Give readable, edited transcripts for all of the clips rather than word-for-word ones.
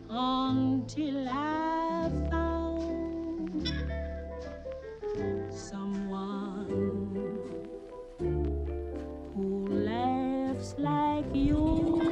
until I found someone who laughs like you.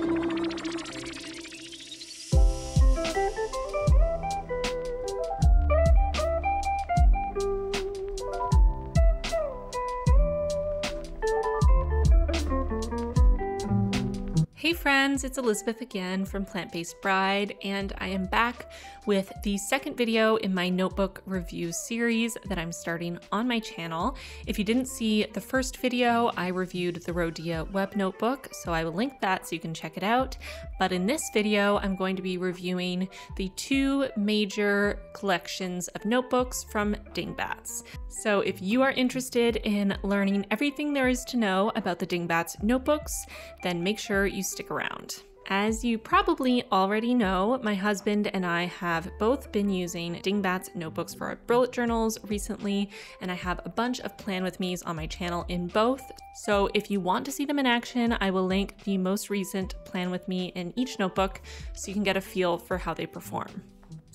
Hey friends, it's Elizabeth again from Plant-Based Bride, and I am back with the second video in my notebook review series that I'm starting on my channel. If you didn't see the first video, I reviewed the Rhodia web notebook, so I will link that so you can check it out. But in this video, I'm going to be reviewing the two major collections of notebooks from Dingbats. So if you are interested in learning everything there is to know about the Dingbats notebooks, then make sure you stick around. As you probably already know, my husband and I have both been using Dingbats notebooks for our bullet journals recently, and I have a bunch of Plan With Me's on my channel in both. So if you want to see them in action, I will link the most recent Plan With Me in each notebook so you can get a feel for how they perform.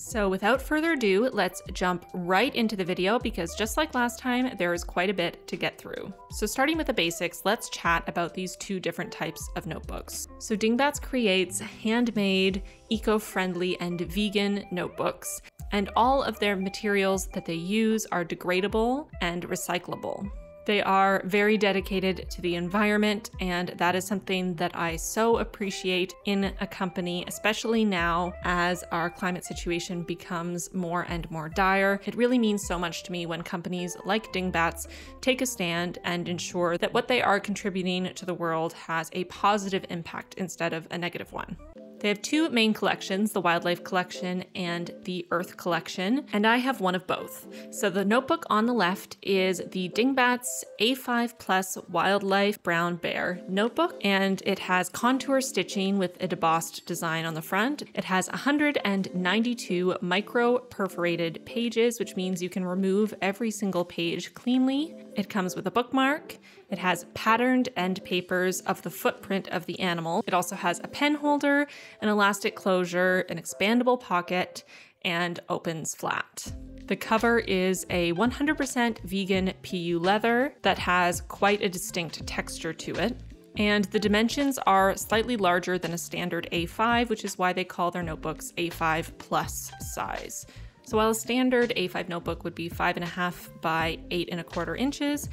So without further ado, let's jump right into the video because just like last time, there is quite a bit to get through. So starting with the basics, let's chat about these two different types of notebooks. So Dingbats creates handmade, eco-friendly, and vegan notebooks, and all of their materials that they use are degradable and recyclable. They are very dedicated to the environment, and that is something that I so appreciate in a company, especially now as our climate situation becomes more and more dire. It really means so much to me when companies like Dingbats take a stand and ensure that what they are contributing to the world has a positive impact instead of a negative one. They have two main collections, the Wildlife Collection and the Earth Collection, and I have one of both. So the notebook on the left is the Dingbats A5 Plus Wildlife Brown Bear notebook, and it has contour stitching with a debossed design on the front. It has 192 micro perforated pages, which means you can remove every single page cleanly. It comes with a bookmark. It has patterned end papers of the footprint of the animal. It also has a pen holder, an elastic closure, an expandable pocket, and opens flat. The cover is a 100% vegan PU leather that has quite a distinct texture to it. And the dimensions are slightly larger than a standard A5, which is why they call their notebooks A5 plus size. So while a standard A5 notebook would be 5.5 by 8.25 inches,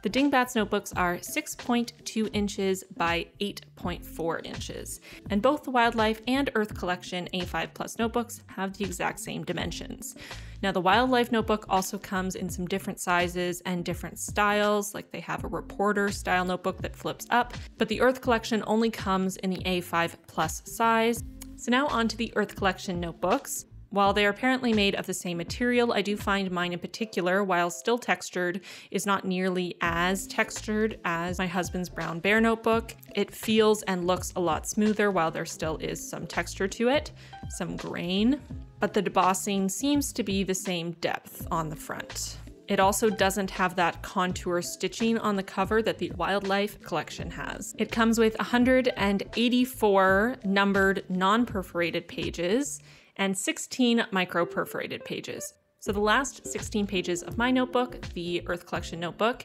the Dingbats notebooks are 6.2 inches by 8.4 inches. And both the Wildlife and Earth Collection A5 Plus notebooks have the exact same dimensions. Now the Wildlife notebook also comes in some different sizes and different styles, like they have a reporter style notebook that flips up, but the Earth Collection only comes in the A5 Plus size. So now on to the Earth Collection notebooks. While they are apparently made of the same material, I do find mine in particular, while still textured, is not nearly as textured as my husband's Brown Bear notebook. It feels and looks a lot smoother while there still is some texture to it, some grain, but the debossing seems to be the same depth on the front. It also doesn't have that contour stitching on the cover that the Wildlife Collection has. It comes with 184 numbered non-perforated pages and 16 micro-perforated pages. So the last 16 pages of my notebook, the Earth Collection notebook,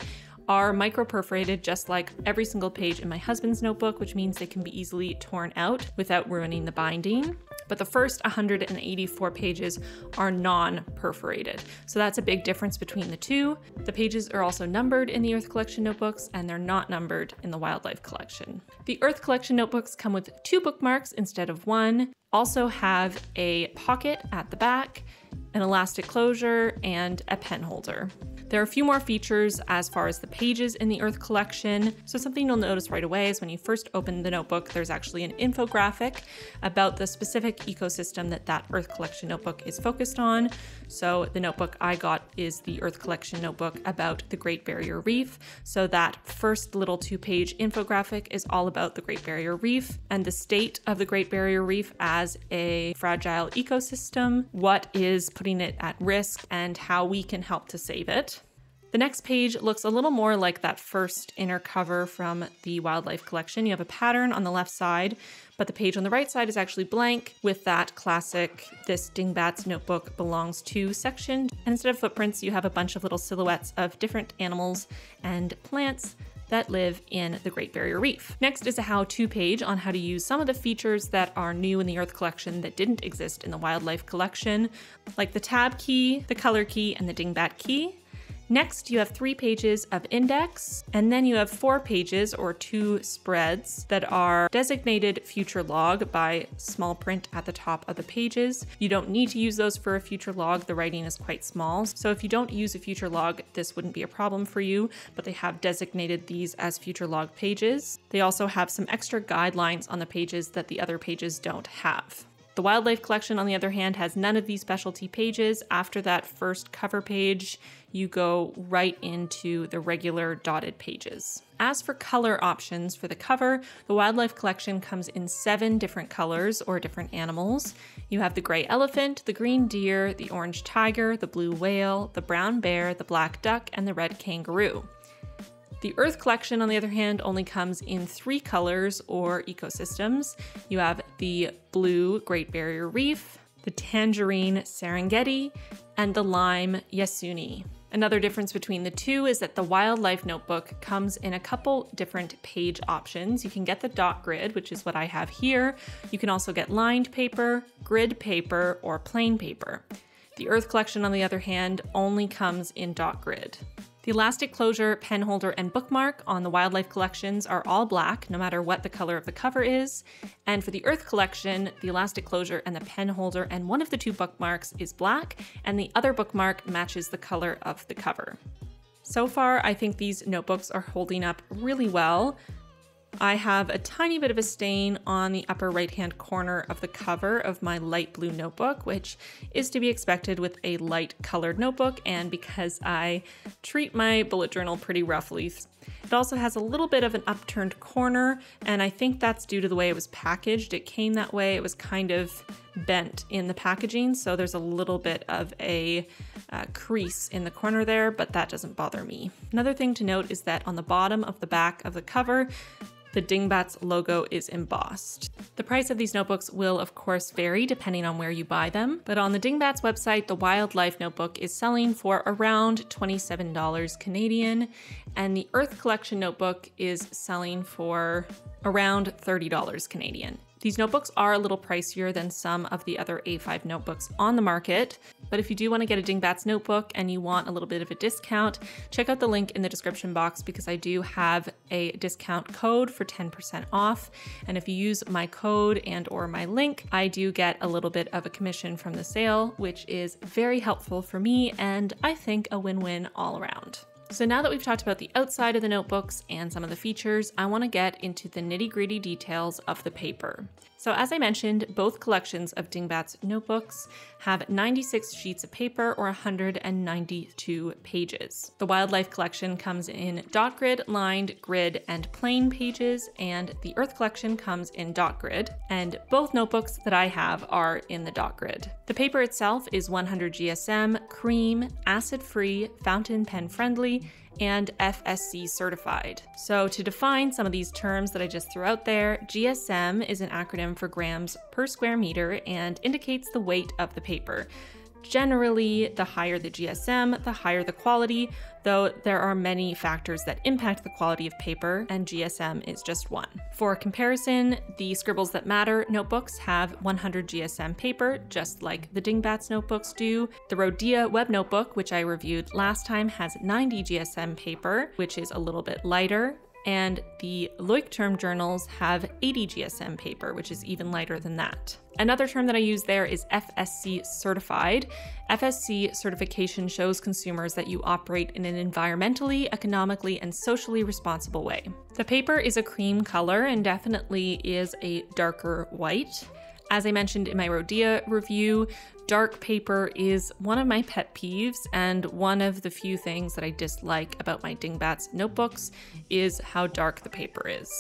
are micro-perforated just like every single page in my husband's notebook, which means they can be easily torn out without ruining the binding. But the first 184 pages are non-perforated. So that's a big difference between the two. The pages are also numbered in the Earth Collection notebooks, and they're not numbered in the Wildlife Collection. The Earth Collection notebooks come with 2 bookmarks instead of 1, also have a pocket at the back, an elastic closure, and a pen holder. There are a few more features as far as the pages in the Earth Collection. So something you'll notice right away is when you first open the notebook, there's actually an infographic about the specific ecosystem that Earth Collection notebook is focused on. So the notebook I got is the Earth Collection notebook about the Great Barrier Reef. So that first little 2-page infographic is all about the Great Barrier Reef and the state of the Great Barrier Reef as a fragile ecosystem, what is putting it at risk, and how we can help to save it. The next page looks a little more like that first inner cover from the wildlife collection. You have a pattern on the left side, but the page on the right side is actually blank with that classic "This Dingbats notebook belongs to" section. And instead of footprints, you have a bunch of little silhouettes of different animals and plants that live in the Great Barrier Reef. Next is a how-to page on how to use some of the features that are new in the Earth collection that didn't exist in the wildlife collection, like the tab key, the color key, and the dingbat key. Next, you have 3 pages of index, and then you have 4 pages or 2 spreads that are designated future log by small print at the top of the pages. You don't need to use those for a future log. The writing is quite small, so if you don't use a future log, this wouldn't be a problem for you, but they have designated these as future log pages. They also have some extra guidelines on the pages that the other pages don't have. The wildlife collection, on the other hand, has none of these specialty pages. After that first cover page, you go right into the regular dotted pages. As for color options for the cover, the wildlife collection comes in 7 different colors or different animals. You have the gray elephant, the green deer, the orange tiger, the blue whale, the brown bear, the black duck, and the red kangaroo. The Earth collection, on the other hand, only comes in 3 colors or ecosystems. You have the blue Great Barrier Reef, the tangerine Serengeti, and the lime Yasuni. Another difference between the two is that the wildlife notebook comes in a couple different page options. You can get the dot grid, which is what I have here. You can also get lined paper, grid paper, or plain paper. The Earth collection, on the other hand, only comes in dot grid. The elastic closure, pen holder, and bookmark on the wildlife collections are all black, no matter what the color of the cover is. And for the Earth collection, the elastic closure and the pen holder and one of the 2 bookmarks is black, and the other bookmark matches the color of the cover. So far, I think these notebooks are holding up really well. I have a tiny bit of a stain on the upper right-hand corner of the cover of my light blue notebook, which is to be expected with a light colored notebook, and because I treat my bullet journal pretty roughly. It also has a little bit of an upturned corner, and I think that's due to the way it was packaged. It came that way. It was kind of bent in the packaging, so there's a little bit of a crease in the corner there, but that doesn't bother me. Another thing to note is that on the bottom of the back of the cover, the Dingbats logo is embossed. The price of these notebooks will of course vary depending on where you buy them, but on the Dingbats website, the wildlife notebook is selling for around $27 Canadian, and the Earth collection notebook is selling for around $30 Canadian. These notebooks are a little pricier than some of the other A5 notebooks on the market, but if you do want to get a Dingbats notebook and you want a little bit of a discount, check out the link in the description box because I do have a discount code for 10% off. And if you use my code and or my link, I do get a little bit of a commission from the sale, which is very helpful for me and I think a win-win all around. So now that we've talked about the outside of the notebooks and some of the features, I want to get into the nitty-gritty details of the paper. So as I mentioned, both collections of Dingbats notebooks have 96 sheets of paper or 192 pages. The wildlife collection comes in dot grid, lined, grid, and plain pages, and the Earth collection comes in dot grid, and both notebooks that I have are in the dot grid. The paper itself is 100 GSM, cream, acid-free, fountain pen friendly, and FSC certified. So to define some of these terms that I just threw out there, GSM is an acronym for grams per square meter and indicates the weight of the paper. Generally, the higher the GSM, the higher the quality, though there are many factors that impact the quality of paper, and GSM is just one. For comparison, the Scribbles That Matter notebooks have 100 GSM paper, just like the Dingbats notebooks do. The Rodea web notebook, which I reviewed last time, has 90 GSM paper, which is a little bit lighter. And the Leuchtturm journals have 80 GSM paper, which is even lighter than that. Another term that I use there is FSC certified. FSC certification shows consumers that you operate in an environmentally, economically, and socially responsible way. The paper is a cream color and definitely is a darker white. As I mentioned in my Rodea review, dark paper is one of my pet peeves, and one of the few things that I dislike about my Dingbats notebooks is how dark the paper is.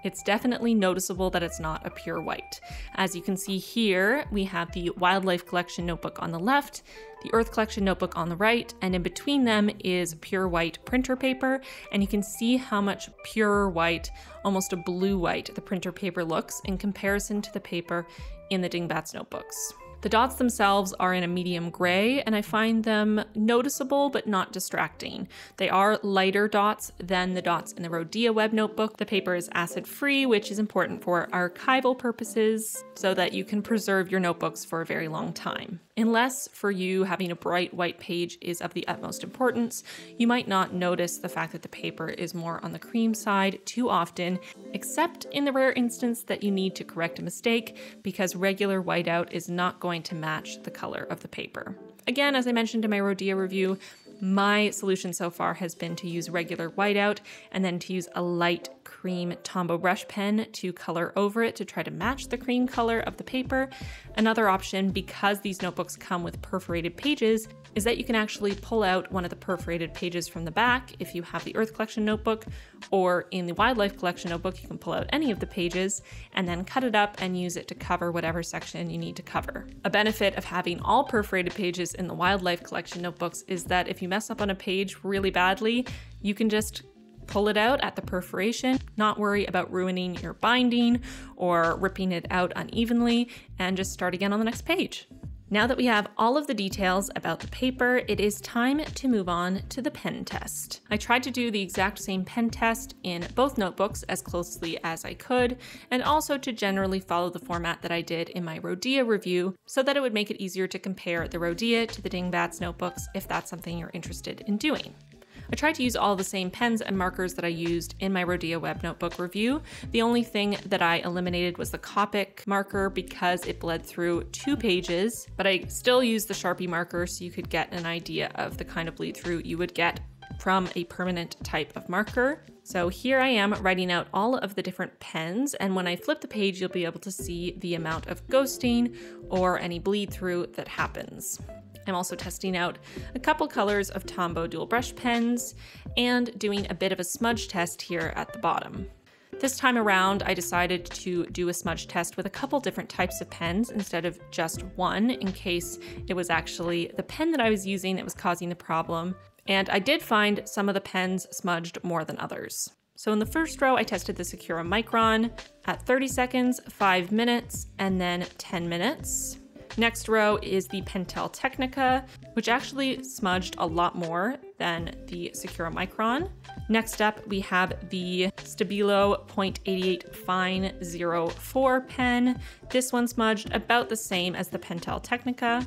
it's definitely noticeable that it's not a pure white. As you can see here, we have the Wildlife Collection notebook on the left, the Earth Collection notebook on the right, and in between them is pure white printer paper, and you can see how much purer white, almost a blue white, the printer paper looks in comparison to the paper in the Dingbats notebooks. The dots themselves are in a medium gray, and I find them noticeable but not distracting. They are lighter dots than the dots in the Rodea web notebook. The paper is acid-free, which is important for archival purposes so that you can preserve your notebooks for a very long time. Unless for you having a bright white page is of the utmost importance, you might not notice the fact that the paper is more on the cream side too often, except in the rare instance that you need to correct a mistake, because regular whiteout is not going to match the color of the paper. Again, as I mentioned in my Rodea review, my solution so far has been to use regular whiteout and then to use a light cream Tombow brush pen to color over it to try to match the cream color of the paper. Another option, because these notebooks come with perforated pages, is that you can actually pull out one of the perforated pages from the back if you have the Earth Collection notebook, or in the Wildlife Collection notebook, you can pull out any of the pages and then cut it up and use it to cover whatever section you need to cover. A benefit of having all perforated pages in the Wildlife Collection notebooks is that if you mess up on a page really badly, you can just pull it out at the perforation, not worry about ruining your binding or ripping it out unevenly, and just start again on the next page. Now that we have all of the details about the paper, it is time to move on to the pen test. I tried to do the exact same pen test in both notebooks as closely as I could, and also to generally follow the format that I did in my Rodea review so that it would make it easier to compare the Rodea to the Dingbats notebooks if that's something you're interested in doing. I tried to use all the same pens and markers that I used in my Rodea web notebook review. The only thing that I eliminated was the Copic marker because it bled through 2 pages, but I still used the Sharpie marker so you could get an idea of the kind of bleed through you would get from a permanent type of marker. So here I am writing out all of the different pens, and when I flip the page, you'll be able to see the amount of ghosting or any bleed through that happens. I'm also testing out a couple colors of Tombow dual brush pens and doing a bit of a smudge test here at the bottom. This time around, I decided to do a smudge test with a couple different types of pens instead of just one, in case it was actually the pen that I was using that was causing the problem. And I did find some of the pens smudged more than others. So in the first row, I tested the Sakura Micron at 30 seconds, 5 minutes, and then 10 minutes. Next row is the Pentel Technica, which actually smudged a lot more than the Sakura Micron. Next up, we have the Stabilo .88 Fine 04 pen. This one smudged about the same as the Pentel Technica.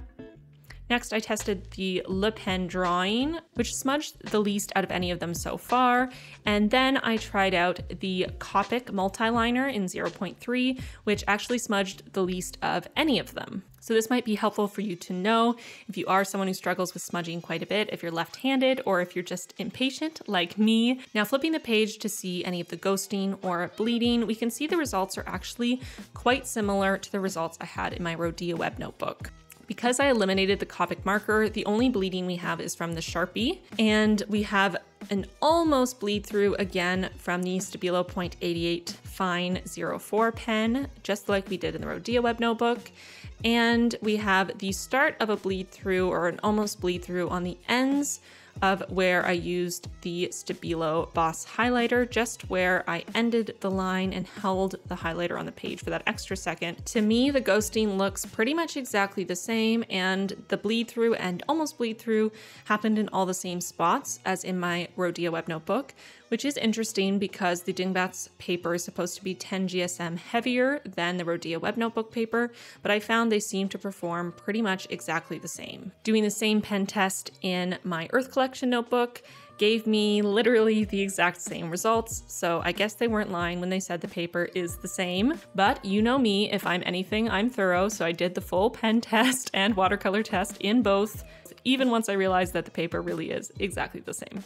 Next, I tested the Le Pen Drawing, which smudged the least out of any of them so far. And then I tried out the Copic Multiliner in 0.3, which actually smudged the least of any of them. So this might be helpful for you to know if you are someone who struggles with smudging quite a bit, if you're left-handed, or if you're just impatient like me. Now, flipping the page to see any of the ghosting or bleeding, we can see the results are actually quite similar to the results I had in my Rodea web notebook. Because I eliminated the Copic marker, the only bleeding we have is from the Sharpie, and we have an almost bleed through again from the Stabilo .88 Fine 04 pen, just like we did in the Rodea web notebook. And we have the start of a bleed through, or an almost bleed through, on the ends of where I used the Stabilo Boss highlighter, just where I ended the line and held the highlighter on the page for that extra second. To me, the ghosting looks pretty much exactly the same, and the bleed through and almost bleed through happened in all the same spots as in my Rodea web notebook, which is interesting because the Dingbats paper is supposed to be 10 GSM heavier than the Rodea web notebook paper, but I found they seem to perform pretty much exactly the same. Doing the same pen test in my Earth Collection notebook gave me literally the exact same results, so I guess they weren't lying when they said the paper is the same. But you know me, if I'm anything, I'm thorough, so I did the full pen test and watercolor test in both, even once I realized that the paper really is exactly the same.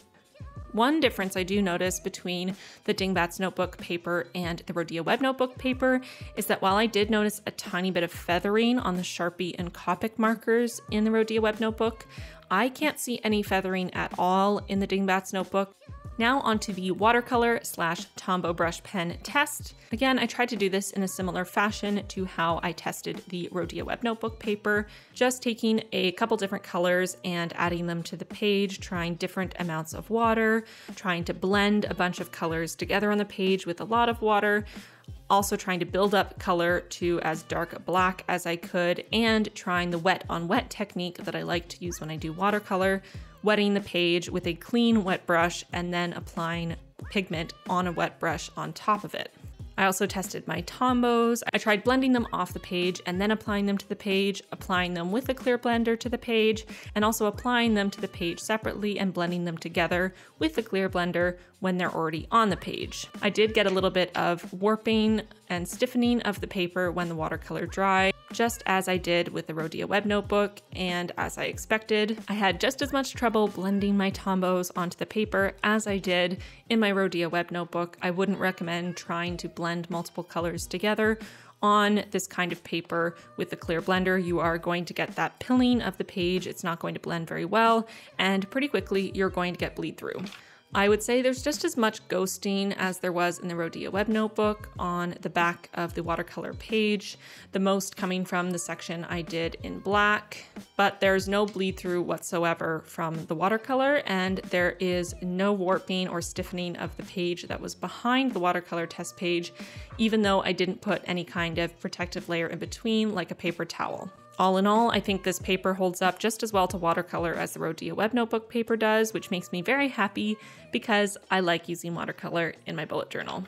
One difference I do notice between the Dingbats notebook paper and the Rodea web notebook paper is that while I did notice a tiny bit of feathering on the Sharpie and Copic markers in the Rodea web notebook, I can't see any feathering at all in the Dingbats notebook. Now onto the watercolor / Tombow brush pen test. Again, I tried to do this in a similar fashion to how I tested the Rhodia Web Notebook paper, just taking a couple different colors and adding them to the page, trying different amounts of water, trying to blend a bunch of colors together on the page with a lot of water, also trying to build up color to as dark a black as I could, and trying the wet on wet technique that I like to use when I do watercolor, wetting the page with a clean wet brush and then applying pigment on a wet brush on top of it. I also tested my Tombows. I tried blending them off the page and then applying them to the page, applying them with a clear blender to the page, and also applying them to the page separately and blending them together with the clear blender when they're already on the page. I did get a little bit of warping and stiffening of the paper when the watercolor dried, just as I did with the Rhodia Web Notebook, and as I expected. I had just as much trouble blending my Tombows onto the paper as I did in my Rhodia Web Notebook. I wouldn't recommend trying to blend multiple colors together on this kind of paper with the clear blender. You are going to get that pilling of the page. It's not going to blend very well, and pretty quickly you're going to get bleed through. I would say there's just as much ghosting as there was in the Rhodia Web Notebook on the back of the watercolor page, the most coming from the section I did in black, but there's no bleed through whatsoever from the watercolor, and there is no warping or stiffening of the page that was behind the watercolor test page, even though I didn't put any kind of protective layer in between like a paper towel. All in all, I think this paper holds up just as well to watercolor as the Rhodia Web Notebook paper does, which makes me very happy because I like using watercolor in my bullet journal.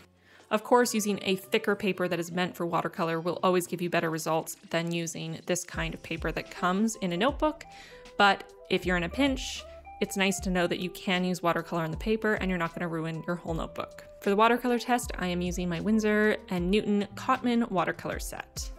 Of course, using a thicker paper that is meant for watercolor will always give you better results than using this kind of paper that comes in a notebook, but if you're in a pinch, it's nice to know that you can use watercolor on the paper and you're not going to ruin your whole notebook. For the watercolor test, I am using my Winsor & Newton Cotman watercolor set.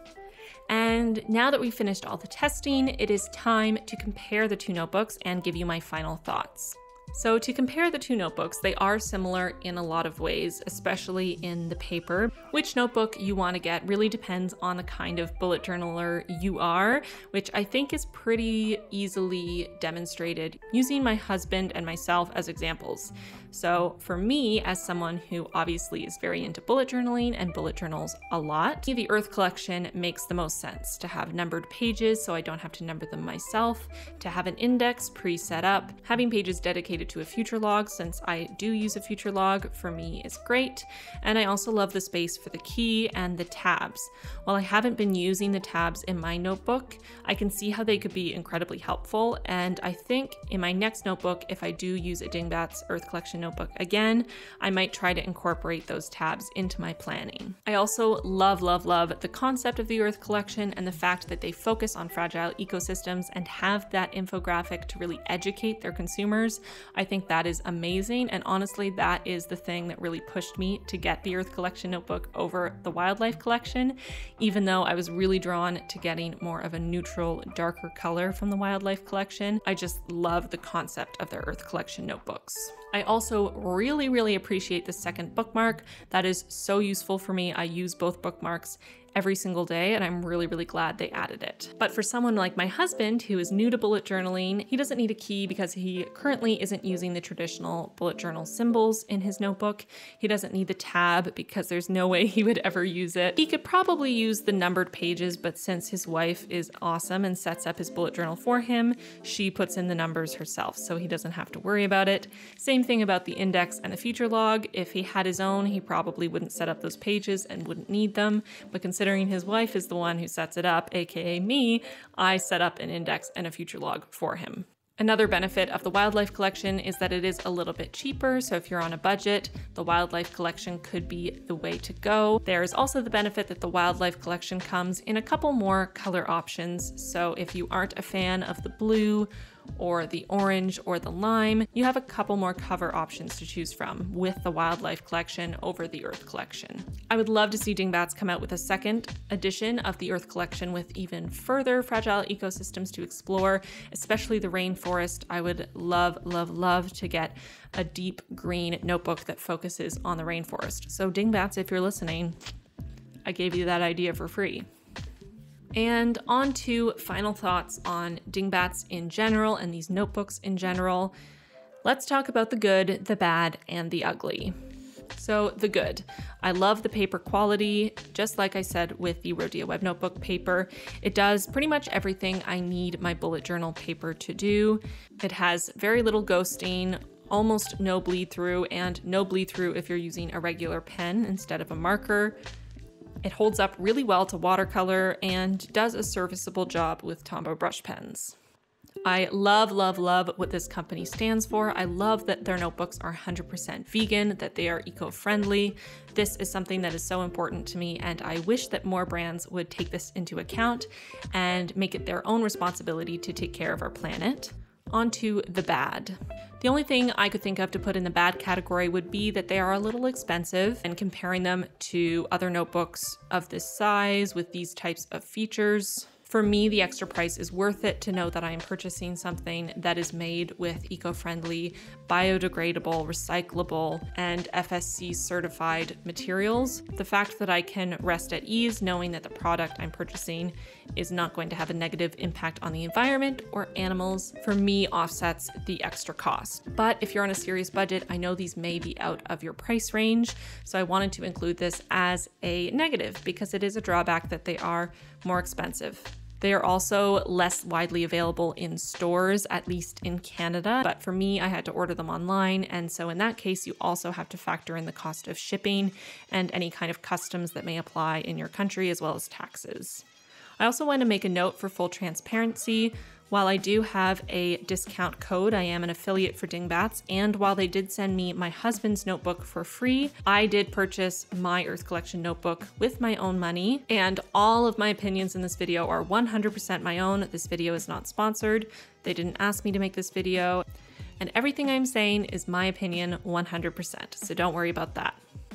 And now that we've finished all the testing, it is time to compare the two notebooks and give you my final thoughts. So to compare the two notebooks, they are similar in a lot of ways, especially in the paper. Which notebook you want to get really depends on the kind of bullet journaler you are, which I think is pretty easily demonstrated using my husband and myself as examples. So for me, as someone who obviously is very into bullet journaling and bullet journals a lot, the Earth collection makes the most sense to have numbered pages so I don't have to number them myself, to have an index pre-set up, having pages dedicated to a future log since I do use a future log for me is great, and I also love the space for the key and the tabs. While I haven't been using the tabs in my notebook, I can see how they could be incredibly helpful, and I think in my next notebook, if I do use a Dingbats Earth Collection notebook again, I might try to incorporate those tabs into my planning. I also love the concept of the Earth Collection and the fact that they focus on fragile ecosystems and have that infographic to really educate their consumers. I think that is amazing, and honestly, that is the thing that really pushed me to get the Earth Collection notebook over the Wildlife Collection, even though I was really drawn to getting more of a neutral, darker color from the Wildlife Collection. I just love the concept of their Earth Collection notebooks. I also really appreciate the second bookmark. That is so useful for me. I use both bookmarks every single day, and I'm really glad they added it. But for someone like my husband, who is new to bullet journaling, he doesn't need a key because he currently isn't using the traditional bullet journal symbols in his notebook. He doesn't need the tab because there's no way he would ever use it. He could probably use the numbered pages, but since his wife is awesome and sets up his bullet journal for him, she puts in the numbers herself, so he doesn't have to worry about it. Same thing about the index and the future log. If he had his own, he probably wouldn't set up those pages and wouldn't need them, but considering his wife is the one who sets it up, aka me, I set up an index and a future log for him. Another benefit of the Wildlife Collection is that it is a little bit cheaper, so if you're on a budget, the Wildlife Collection could be the way to go. There's also the benefit that the Wildlife Collection comes in a couple more color options, so if you aren't a fan of the blue or the orange or the lime, you have a couple more cover options to choose from with the Wildlife Collection over the Earth Collection. I would love to see Dingbats come out with a second edition of the Earth Collection with even further fragile ecosystems to explore, especially the rainforest. I would love to get a deep green notebook that focuses on the rainforest. So Dingbats, if you're listening, I gave you that idea for free. And on to final thoughts on Dingbats in general and these notebooks in general. Let's talk about the good, the bad, and the ugly. So the good. I love the paper quality. Just like I said with the Rhodia Web Notebook paper, it does pretty much everything I need my bullet journal paper to do. It has very little ghosting, almost no bleed through, and no bleed through if you're using a regular pen instead of a marker. It holds up really well to watercolor and does a serviceable job with Tombow brush pens. I love, love, love what this company stands for. I love that their notebooks are 100% vegan, that they are eco-friendly. This is something that is so important to me, and I wish that more brands would take this into account and make it their own responsibility to take care of our planet. On to the bad. The only thing I could think of to put in the bad category would be that they are a little expensive, and comparing them to other notebooks of this size with these types of features. For me, the extra price is worth it to know that I am purchasing something that is made with eco-friendly, biodegradable, recyclable, and FSC certified materials. The fact that I can rest at ease knowing that the product I'm purchasing is not going to have a negative impact on the environment or animals, for me, offsets the extra cost. But if you're on a serious budget, I know these may be out of your price range, so I wanted to include this as a negative because it is a drawback that they are more expensive. They are also less widely available in stores, at least in Canada. But for me, I had to order them online. And so in that case, you also have to factor in the cost of shipping and any kind of customs that may apply in your country, as well as taxes. I also want to make a note for full transparency. While I do have a discount code, I am an affiliate for Dingbats, and while they did send me my husband's notebook for free, I did purchase my Earth Collection notebook with my own money, and all of my opinions in this video are 100% my own. This video is not sponsored. They didn't ask me to make this video, and everything I'm saying is my opinion 100%, so don't worry about that.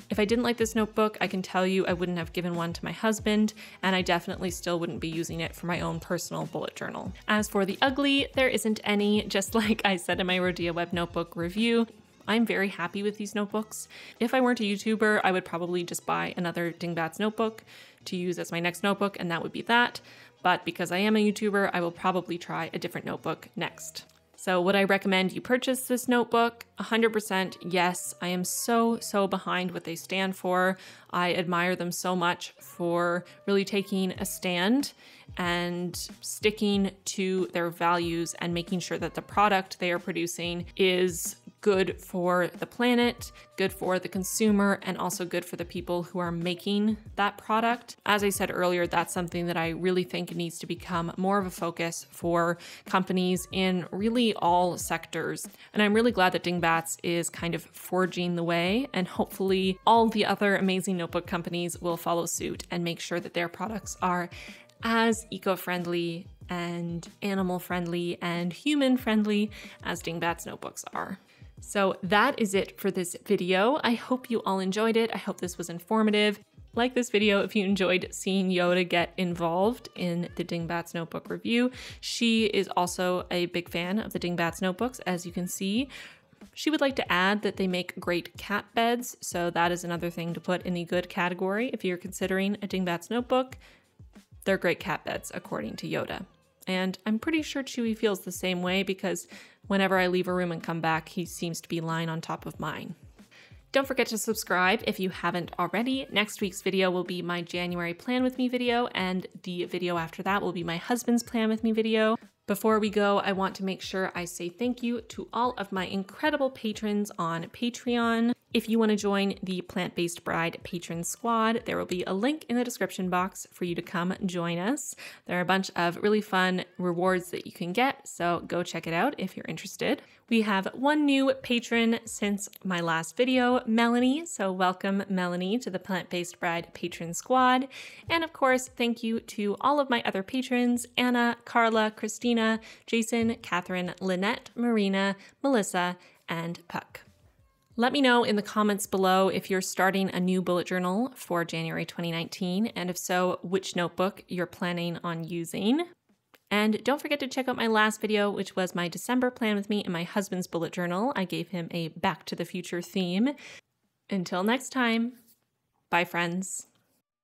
If I didn't like this notebook, I can tell you I wouldn't have given one to my husband, and I definitely still wouldn't be using it for my own personal bullet journal. As for the ugly, there isn't any, just like I said in my Rhodia Web Notebook review. I'm very happy with these notebooks. If I weren't a YouTuber, I would probably just buy another Dingbats notebook to use as my next notebook, and that would be that. But because I am a YouTuber, I will probably try a different notebook next. So would I recommend you purchase this notebook? 100% yes. I am so behind what they stand for. I admire them so much for really taking a stand and sticking to their values and making sure that the product they are producing is good for the planet, good for the consumer, and also good for the people who are making that product. As I said earlier, that's something that I really think needs to become more of a focus for companies in really all sectors. And I'm really glad that Dingbats is kind of forging the way, and hopefully all the other amazing notebook companies will follow suit and make sure that their products are as eco-friendly and animal-friendly and human-friendly as Dingbats notebooks are. So that is it for this video. I hope you all enjoyed it. I hope this was informative. Like this video if you enjoyed seeing Yoda get involved in the Dingbats notebook review. She is also a big fan of the Dingbats notebooks, as you can see. She would like to add that they make great cat beds, so that is another thing to put in the good category if you're considering a Dingbats notebook. They're great cat beds, according to Yoda. And I'm pretty sure Chewie feels the same way because whenever I leave a room and come back, he seems to be lying on top of mine. Don't forget to subscribe if you haven't already. Next week's video will be my January Plan With Me video, and the video after that will be my husband's Plan With Me video. Before we go, I want to make sure I say thank you to all of my incredible patrons on Patreon. If you want to join the Plant-Based Bride patron squad, there will be a link in the description box for you to come join us. There are a bunch of really fun rewards that you can get, so go check it out if you're interested. We have one new patron since my last video, Melanie, so welcome Melanie to the Plant-Based Bride patron squad. And of course, thank you to all of my other patrons, Anna, Carla, Christina, Jason, Catherine, Lynette, Marina, Melissa, and Puck. Let me know in the comments below if you're starting a new bullet journal for January 2019, and if so, which notebook you're planning on using. And don't forget to check out my last video, which was my December Plan With Me and my husband's bullet journal. I gave him a Back to the Future theme. Until next time, bye friends.